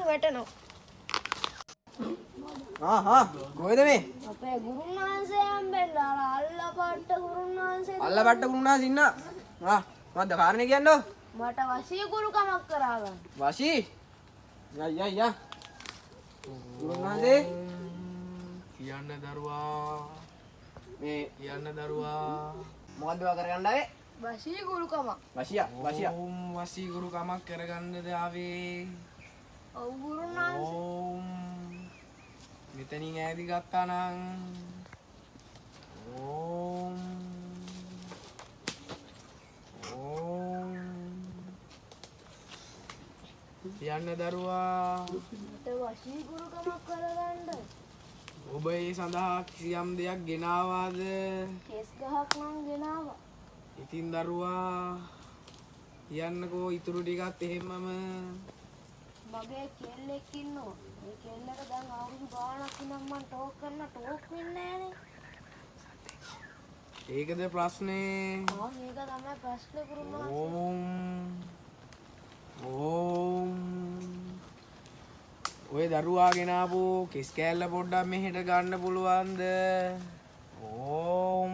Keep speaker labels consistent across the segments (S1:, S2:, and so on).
S1: වැටෙනවා.
S2: කොහෙද මේ?
S1: අපේ ගුරුන් වහන්සේ හම්බෙන්න අල්ලපට්ට ගුරුන් වහන්සේ.
S2: අල්ලපට්ට ගුරුන් වහන්සේ ඉන්න. මොකද්ද කාරණේ කියන්නේ?
S1: මට වශී ගුරුකමක් කරා ගන්න.
S2: වශී? යා. ගුරුන් වහන්සේ
S3: කියන්න දරුවා.
S2: මේ
S3: කියන්න දරුවා.
S2: මොකද්ද ඔයා කරගන්න ආවේ?
S1: වශී ගුරුකමක්.
S2: වශියා.
S3: ඕම් වසී ගුරුකමක් කරගන්නද ආවේ?
S1: ඔව් ගුරුන් වහන්සේ.
S3: ඕම් මෙතනින් ඈදි ගත්තා නම් ඕම් කියන්න දරුවා.
S1: මට වශී ගුරුකමක් කරගන්න.
S3: ඔබ ඒ සඳහා කිසියම් දෙයක් ගෙනාවාද?
S1: කෙස් ගහක් නම් ගෙනාවා.
S3: ඉතින් දරුවා කියන්නකෝ ඉතුරු ටිකත් එහෙමම.
S1: මගේ කෙල්ලෙක් ඉන්නවා. මේ කෙල්ලට දැන් අවුරුදු ගාණක් ඉඳන් මම ටෝක් කරන ටෝක් වෙන්නේ නැහනේ.
S3: ඒකද ප්‍රශ්නේ?
S1: මේක තමයි ප්‍රශ්නේ ගුරුන් වහන්සේ.
S3: ඕම් ඔය දරුවා ගෙනාපු කෙස් කෑල්ල පොඩ්ඩක් මෙහෙට ගන්න පුළුවන්ද? ඕම්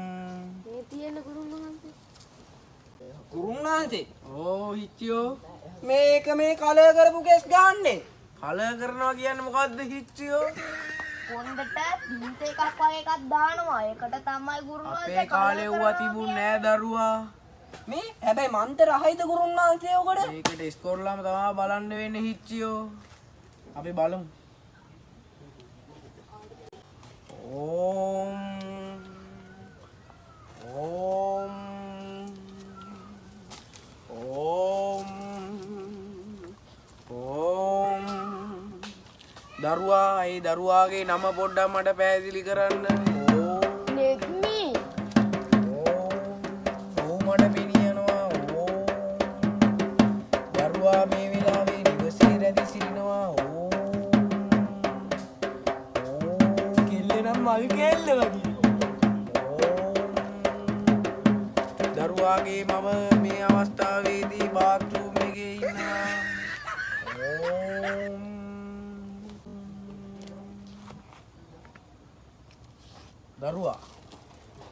S1: මේ තියෙන ගුරුන් වහන්සේ.
S2: ගුරුන් වහන්සේ
S3: හිච්චියෝ
S2: මේක මේ කලර් කරපු කෙස් ගහන්නේ.
S3: කලර් කරනවා කියන්නේ මොකද්ද හිච්චියෝ?
S1: පොණ්ඩට බින්ත එකක් වගේ එකක් දානවා. ඒකට තමයි ගුරුන් වහන්සේ
S3: අපේ කාලේ ඌවා තිබුණේ නෑ දරුවා.
S2: මේ හැබැයි මන්තර අහයිද ගුරුන් වහන්සේ ඔකට?
S3: මේකට ඉස්කෝලේම තමයි බලන්න වෙන්නේ හිච්චියෝ. අපි බලමු. ඕම් දරුවා ඒ දරුවාගේ නම පොඩ්ඩක් මට පැහැදිලි කරන්න.
S1: නෙග්මි.
S3: මට පෙනියනවා. දරුවා මේ වෙලාවේ නිවසේ රැඳී සිටිනවා. කෙල්ල නම් මල් කෙල්ල වගේ. දරුවාගේ මම මේ අවස්ථාවේදී බාත්රූම් එකේ ඉන්නවා. දරුවා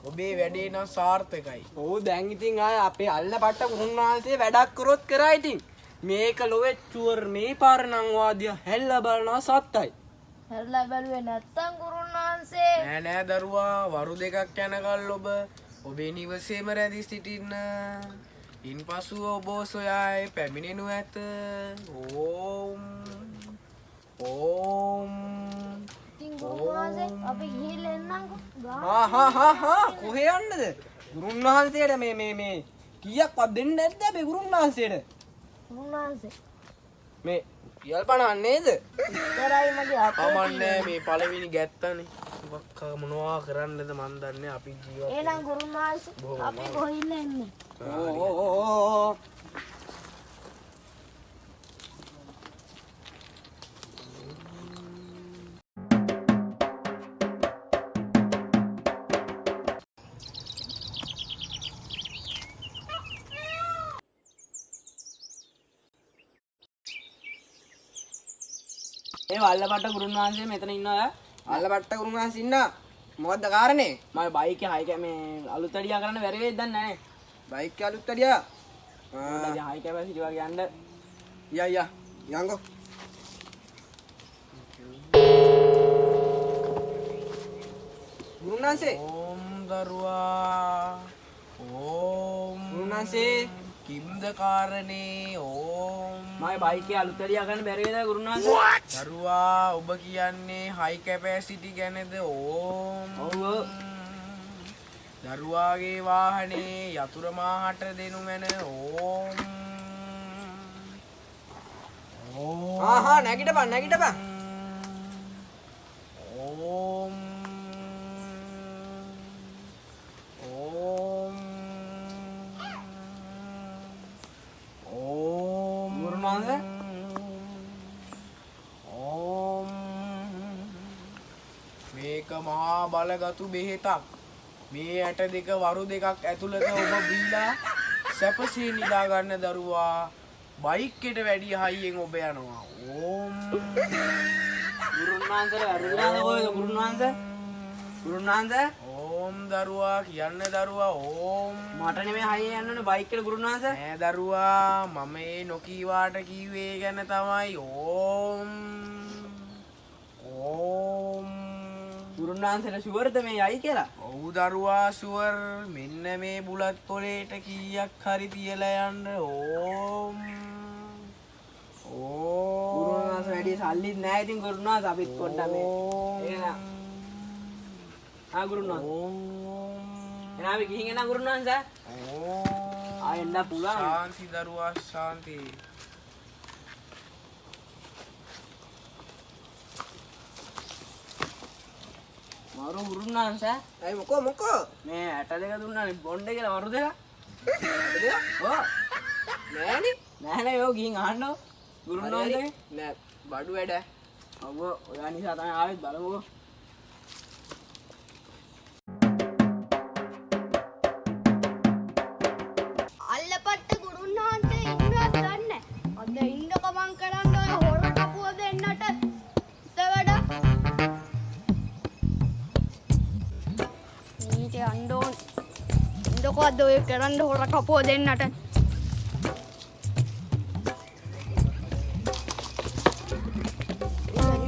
S3: ඔබේ වැඩේ නම් සාර්ථකයි.
S2: ඔව් දැන් ඉතින් ආය අපේ අල්ලපට්ට ගුරුන් වහන්සේ වැඩක් කරොත් කරා ඉතින්. මේක ලොවේ චුවර් මේ පාර නම් වාදිය හැල්ලා බලනවා සත්තයි.
S1: හැරලා බැලුවේ නැත්තම් ගුරුන් වහන්සේ.
S3: නෑ දරුවා වරු දෙකක් යනකල් ඔබේ නිවසේම රැඳී සිටින්න. ඉන්පසු ඔබ සොයා පැමිණෙනු ඇත. ඕම්
S1: ඉතින් ගුරුන් වහන්සේ අපි ගිහිල්ලා එන්නම්කෝ.
S2: කොහේ යන්නද? ගුරුන් වහන්සේට මේ කීයක්වත් දෙන්නේ නැද්ද අපේ ගුරුන් වහන්සේට?
S1: ගුරුන් වහන්සේ.
S2: මේ කියල් පණන් නේද?
S1: ඉතරයි මගේ අපේ.
S3: කමන්නේ මේ පළවෙනි ගැත්තනේ. මොනවා කරන්නද මන් දන්නේ අපි ජීවත්.
S1: එහෙනම් ගුරුන් වහන්සේ අපි කොහින්ද එන්නේ?
S2: ඒ අල්ලපට්ට ගුරුන් වහන්සේ මෙතන ඉන්නවා. අල්ලපට්ට ගුරුන් වහන්සේ ඉන්න. මොකද්ද කාරණේ? මම බයික් එක හයි මේ අලුත් අඩියා කරන්න බැරි වෙයිද දන්නේ නැහැ. බයික් එක අලුත් අඩියා. හයි කැපැසිටි වගේ යන්න. යංගෝ. ගුරුන් වහන්සේ.
S3: ඕම් දරුවා.
S2: ගුරුන් වහන්සේ
S3: කිම්ද කාරණේ? ඕම්
S2: මගේ බයික් එක අලුත් අඩියා කරන්න බැරි වෙයිද ගුරුන් වහන්සේ?
S3: දරුවා ඔබ කියන්නේ හයි කැපැසිටි ගැනද? ඕම්
S2: ඔව්.
S3: දරුවාගේ වාහනේ යතුර මාහට දෙනු මැන.
S2: නැගිටපන්.
S3: ඕම්
S2: ගුරුන් වහන්සේ
S3: මේක මහා බලගතු බෙහෙතක්. මේ ඇට දෙක වරු දෙකක් ඇතුළත ඔබ බීලා සැපසේ නිදා ගන්න දරුවා. බයික් එකට වැඩි හයියෙන් ඔබ යනවා. ඕම්
S2: ගුරුන් වහන්සේට වැරදුනාද කොහෙද ගුරුන් වහන්සේ? ගුරුන් වහන්සේ
S3: ඕම් දරුවා කියන්න දරුවා ඕම්
S2: මට නෙමෙයි හයියෙන් යන්න ඕනේ බයික් එකට ගුරුන් වහන්සේ.
S3: නෑ දරුවා මම ඒ නොකීවාට කිව්වේ ගැන තමයි ඕම් ඕම්
S2: ගුරුන් වහන්සේට ෂුවර්ද මේ යයි කියලා?
S3: ඔව් දරුවා ෂුවර් මෙන්න මේ බුලත් පොලේට කීයක් හරි තියලා යන්න ඕම්
S2: ගුරුන් වහන්සේ වැඩි සල්ලිත් නැහැ ඉතින් ගුරුන් වහන්සේ අපිත් පොඩ්ඩක් මේ ඒක නා ගුරුන් වහන්සේ එනවා අපි ගිහින් එනවා ගුරුන් වහන්සේ. එන්න පුළුවන්.
S3: ශාන්ති දරුවා ශාන්ති.
S2: මරු ගුරුන් වහන්සේ
S3: ඇයි මොකෝ
S2: මේ 62 දුන්නානේ බොණ්ඩේ කියලා මරු දෙක. ඔව් නෑනේ යෝ ගිහින් අහන්නෝ ගුරුන් වහන්සේ
S3: නෑ බඩු වැඩ.
S2: ඔව් ඔයා නිසා තමයි ආවෙත් බලමුකෝ.
S1: අල්ලපට්ට ගුරුන් වහන්සේ ඉන්නවද දන්නේ? අද ඉන්නක මං කරන්න ඔය හොර කපුව දෙන්නට ඉතවඩ. නීති අඬෝන් ඉන්නක අද ඔය කරන්න හොර කපුව දෙන්නට.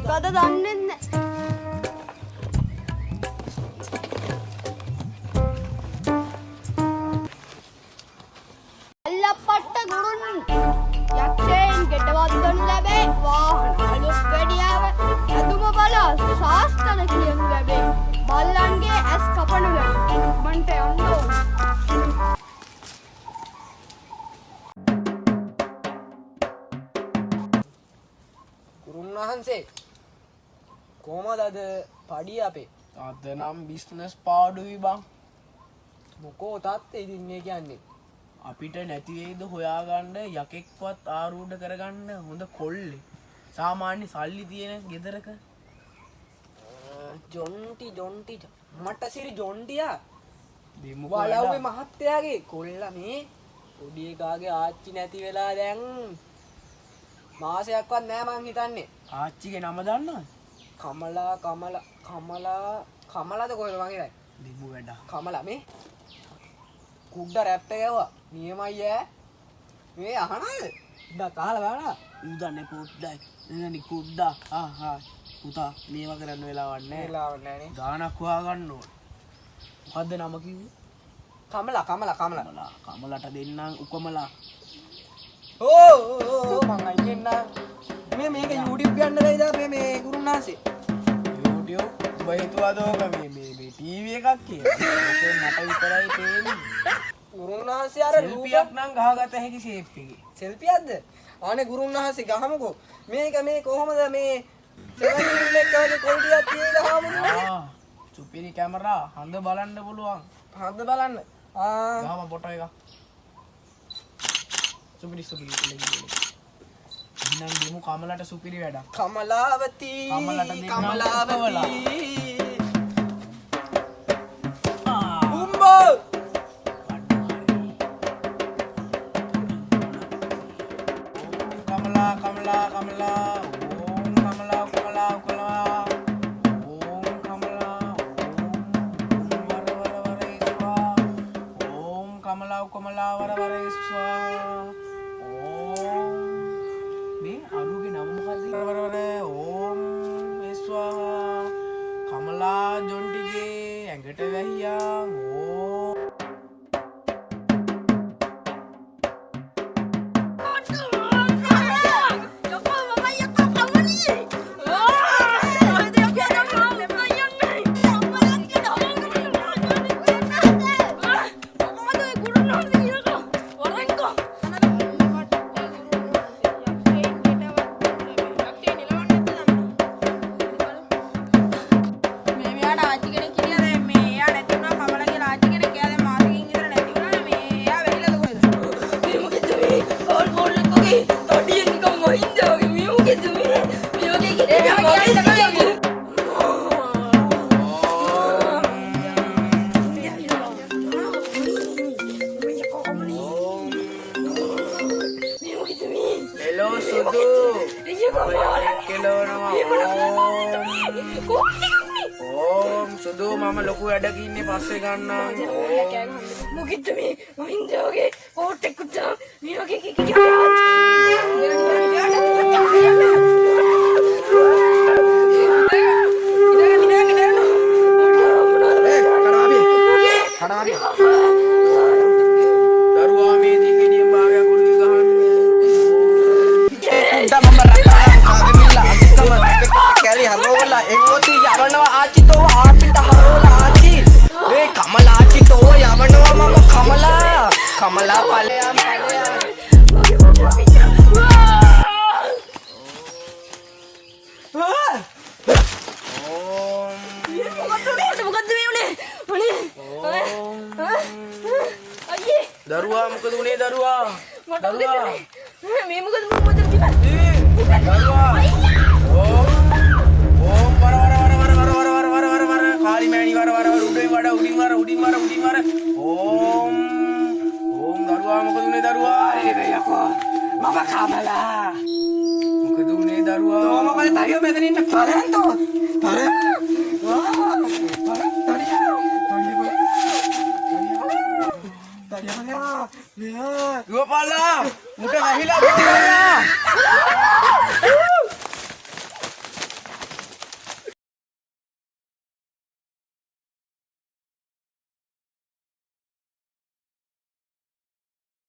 S1: කද දන්නේ නැහැ. අල්ලපට්ට ගුරුන් යක්ෂයන් ගෙටවත් ගනු ලැබේ වාහන අලුත් වැඩියාව ඇදුම බල ශාස්ත්‍රද කියනු ලැබේ බල්ලන්ගේ ඇස් කපනු ලැබේ මන්ට යන්න ඕන.
S2: ගුරුන් වහන්සේ කොහමද අද පඩිය අපේ?
S3: අද නම් බිස්නස් පාඩුයි බං.
S2: මොකෝ තාත්තේ ඉතින් මේ කියන්නේ?
S3: අපිට නැති වෙයිද හොයාගන්න යකෙක්වත් ආරූඪ කරගන්න හොඳ කොල්ලේ. සාමාන්‍ය සල්ලි තියෙන ගෙදරක
S2: ජොන්ටි මට සිරි ජොන්ටියා
S3: දෙමුක
S2: වලව්වේ මහත්තයාගේ කොල්ලා මේ පොඩි එකාගේ ආච්චි නැති වෙලා දැන් මාසයක්වත් නෑ මං හිතන්නේ.
S3: ආච්චිගේ නම දන්නවද?
S2: කමලාද කොහෙද මං හිතන්නේ?
S3: දෙමු වැඩ.
S2: කමලා මේ කුඩ රැප් එක යවුවා. නියමයි ඈ. මේ අහනද? ඉඳා කාලා බලන්න.
S3: උදන්නේ පොඩ්ඩයි. එනනි කුඩ්ඩා. පුතා මේව කරන්න වෙලාවක් නැහැ.
S2: වෙලාවක් නෑනේ.
S3: ගානක් හොයාගන්න ඕන. මොකද්ද නම කිව්වේ?
S2: කමලා.
S3: කමලට දෙන්නම් උකමලා.
S2: ඕ මං අයියෙන් නා මේක YouTube යන්න බැයිද මේ ගුරුන් වහන්සේ?
S3: YouTube ඔබ හිතුවද ඕක මේ ටීවී එකක් කියලා? ඒක මට විතරයි පේන්නේ.
S2: ගුරුන් වහන්සේ අර
S3: සෙල්ෆියක් නම් ගහගත හැකි ෂේප් එකේ.
S2: සෙල්ෆියක්ද? අනේ ගුරුන් වහන්සේ ගහමුකෝ. මේක මේ කොහොමද මේ සෙල්ෆි එක වගේ ක්වොලිටියක් තියෙන හාමුදුරුවෝ?
S3: සුපිරි කැමරා හඳ බලන්න පුළුවන්.
S2: හඳ බලන්න.
S3: ගහම ෆොටෝ එක. සුපිරි නම් දෙමු කමලට සුපිරි වැඩක්.
S2: කමලාවති උම්බෝ
S3: කමලා ඕම් කමලා ඕම් කමලා වර වර ස්වා ඕම් මේ අරුගේ නම මොකද්ද? වර ඕම් ස්වා කමලා ජොන්ටිගේ ඇඟට වැහියා ඕම් හලෝ සුදු කෙලවනවා ඕම් සුදු මම ලොකු වැඩක ඉන්නේ පස්සේ ගන්නම්
S4: මොකෙද්ද මේ මහින්දගේ කෝට් එක කුච්චා මේ වගේ
S3: දරුවා මේ දිගින් භාගය කුල්ලි
S2: කැලි හරවලා එංගොති යවනවා ආචිතෝ ආපිට හරවලා ආචි මේ කමලා ආචිතෝ යවනවා මම කමලා ඵලයන්
S4: මොකද්ද මේ උනේ අයියේ
S3: දරුවා මොකද උනේ දරුවා
S4: මේ මොකද මොකද කිව්වා
S3: දරුවා ඕම් වර කාලි මෑණි වර උඩින් වර ඕම් දරුවා මොකද උනේ දරුවා යකෝ මම කමලා මොකද උනේ දරුවා
S2: මොකද තරිය මෙතන ඉන්න පරන්තෝ
S3: ගෝපාලා මුක වැහිලා පිටිලා